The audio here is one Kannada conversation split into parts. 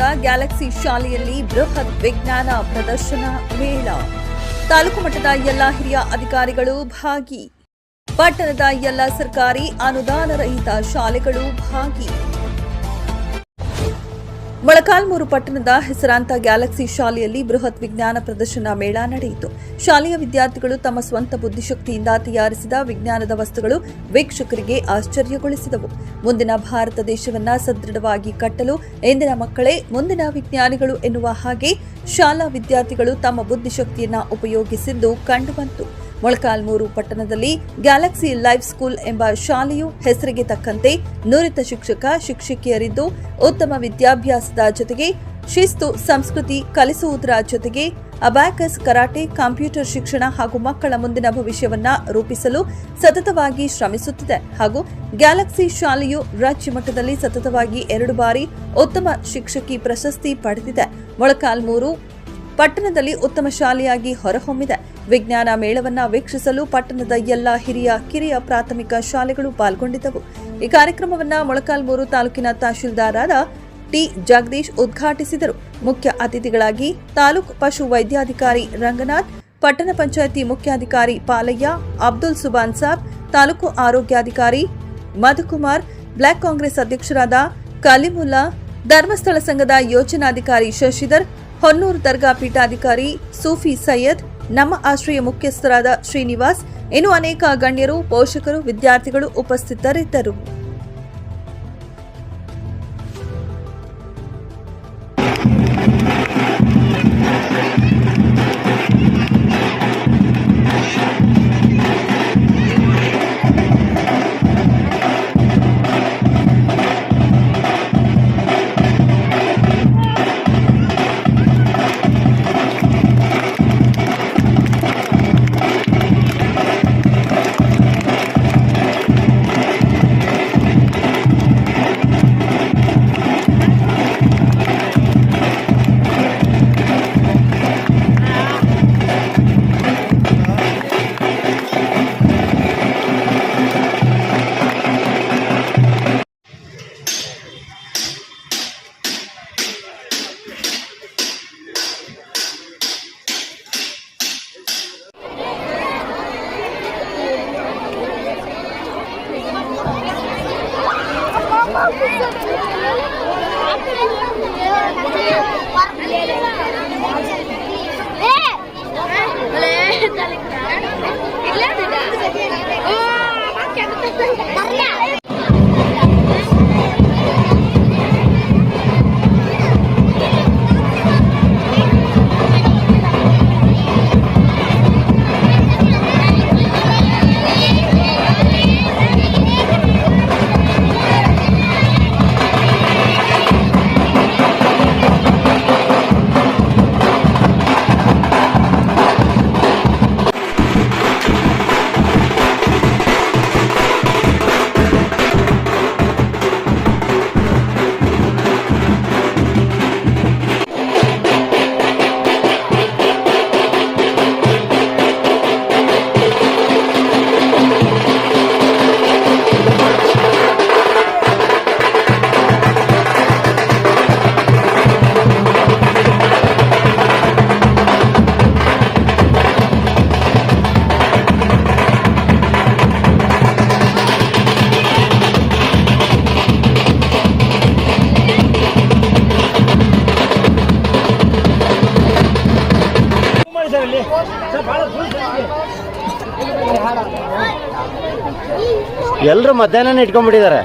ಪಟ್ಟಣದ ಗ್ಯಾಲಕ್ಸಿ ಶಾಲೆಯಲ್ಲಿ ಬೃಹತ್ ವಿಜ್ಞಾನ ಪ್ರದರ್ಶನ ಮೇಳ. ತಾಲೂಕು ಮಟ್ಟದ ಎಲ್ಲ ಹಿರಿಯ ಅಧಿಕಾರಿಗಳು ಭಾಗಿ. ಪಟ್ಟಣದ ಎಲ್ಲ ಸರ್ಕಾರಿ ಅನುದಾನ ರಹಿತ ಶಾಲೆಗಳು ಭಾಗಿ. ಮೊಳಕಾಲ್ಮೂರು ಪಟ್ಟಣದ ಹೆಸರಾಂತ ಗ್ಯಾಲಕ್ಸಿ ಶಾಲೆಯಲ್ಲಿ ಬೃಹತ್ ವಿಜ್ಞಾನ ಪ್ರದರ್ಶನ ಮೇಳ ನಡೆಯಿತು. ಶಾಲೆಯ ವಿದ್ಯಾರ್ಥಿಗಳು ತಮ್ಮ ಸ್ವಂತ ಬುದ್ಧಿಶಕ್ತಿಯಿಂದ ತಯಾರಿಸಿದ ವಿಜ್ಞಾನದ ವಸ್ತುಗಳು ವೀಕ್ಷಕರಿಗೆ ಆಶ್ಚರ್ಯಗೊಳಿಸಿದವು. ಮುಂದಿನ ಭಾರತ ದೇಶವನ್ನ ಸದೃಢವಾಗಿ ಕಟ್ಟಲು ಇಂದಿನ ಮಕ್ಕಳೇ ಮುಂದಿನ ವಿಜ್ಞಾನಿಗಳು ಎನ್ನುವ ಹಾಗೆ ಶಾಲಾ ವಿದ್ಯಾರ್ಥಿಗಳು ತಮ್ಮ ಬುದ್ಧಿಶಕ್ತಿಯನ್ನ ಉಪಯೋಗಿಸಿದ್ದು ಕಂಡುಬಂತು. ಮೊಳಕಾಲ್ಮೂರು ಪಟ್ಟಣದಲ್ಲಿ ಗ್ಯಾಲಕ್ಸಿ ಲೈಫ್ ಸ್ಕೂಲ್ ಎಂಬ ಶಾಲೆಯು ಹೆಸರಿಗೆ ತಕ್ಕಂತೆ ನುರಿತ ಶಿಕ್ಷಕ ಶಿಕ್ಷಕಿಯರಿದ್ದು ಉತ್ತಮ ವಿದ್ಯಾಭ್ಯಾಸದ ಜೊತೆಗೆ ಶಿಸ್ತು ಸಂಸ್ಕೃತಿ ಕಲಿಸುವುದರ ಜೊತೆಗೆ ಅಬ್ಯಾಕಸ್, ಕರಾಟೆ, ಕಂಪ್ಯೂಟರ್ ಶಿಕ್ಷಣ ಹಾಗೂ ಮಕ್ಕಳ ಮುಂದಿನ ಭವಿಷ್ಯವನ್ನ ರೂಪಿಸಲು ಸತತವಾಗಿ ಶ್ರಮಿಸುತ್ತಿದೆ. ಹಾಗೂ ಗ್ಯಾಲಕ್ಸಿ ಶಾಲೆಯು ರಾಜ್ಯ ಮಟ್ಟದಲ್ಲಿ ಸತತವಾಗಿ 2 ಬಾರಿ ಉತ್ತಮ ಶಿಕ್ಷಕಿ ಪ್ರಶಸ್ತಿ ಪಡೆದಿದೆ. ಮೊಳಕಾಲ್ಮೂರು ಪಟ್ಟಣದಲ್ಲಿ ಉತ್ತಮ ಶಾಲೆಯಾಗಿ ಹೊರಹೊಮ್ಮಿದೆ. ವಿಜ್ಞಾನ ಮೇಳವನ್ನ ವೀಕ್ಷಿಸಲು ಪಟ್ಟಣದ ಎಲ್ಲ ಹಿರಿಯ ಕಿರಿಯ ಪ್ರಾಥಮಿಕ ಶಾಲೆಗಳು ಪಾಲ್ಗೊಂಡಿದ್ದವು. ಈ ಕಾರ್ಯಕ್ರಮವನ್ನ ಮೊಳಕಾಲ್ಮೂರು ತಾಲೂಕಿನ ತಹಶೀಲ್ದಾರರಾದ ಟಿ ಜಗದೀಶ್ ಉದ್ಘಾಟಿಸಿದರು. ಮುಖ್ಯ ಅತಿಥಿಗಳಾಗಿ ತಾಲೂಕು ಪಶು ವೈದ್ಯಾಧಿಕಾರಿ ರಂಗನಾಥ್, ಪಟ್ಟಣ ಪಂಚಾಯಿತಿ ಮುಖ್ಯಾಧಿಕಾರಿ ಪಾಲಯ್ಯ, ಅಬ್ದುಲ್ ಸುಬಾನ್ ಸಾಬ್, ತಾಲೂಕು ಆರೋಗ್ಯಾಧಿಕಾರಿ ಮಧುಕುಮಾರ್, ಬ್ಲಾಕ್ ಕಾಂಗ್ರೆಸ್ ಅಧ್ಯಕ್ಷರಾದ ಕಲಿಮುಲ್ಲಾ, ಧರ್ಮಸ್ಥಳ ಸಂಘದ ಯೋಜನಾಧಿಕಾರಿ ಶಶಿಧರ್, ಹೊನ್ನೂರು ದರ್ಗಾ ಪೀಠಾಧಿಕಾರಿ ಸೂಫಿ ಸೈಯದ್, ನಮ್ಮ ಆಶ್ರಯ ಮುಖ್ಯಸ್ಥರಾದ ಶ್ರೀನಿವಾಸ್, ಇನ್ನು ಅನೇಕ ಗಣ್ಯರು, ಪೋಷಕರು, ವಿದ್ಯಾರ್ಥಿಗಳು ಉಪಸ್ಥಿತರಿದ್ದರು. ಎಲ್ಲರೂ ಮಧ್ಯಾಹ್ನ ಇಟ್ಕೊಂಡ್ಬಿಟ್ಟಿದ್ದಾರೆ.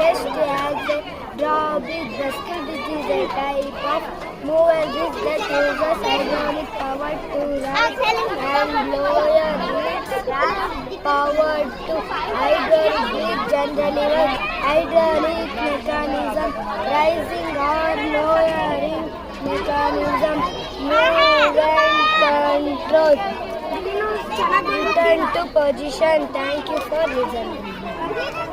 rest as a drawbridge. Basket is a type of mover bridge that uses hydraulic power to rise and lower bridges powered to hydraulic bridge generally work hydraulic mechanism, rising or lowering mechanism, movement control. Return to position. Thank you for listening.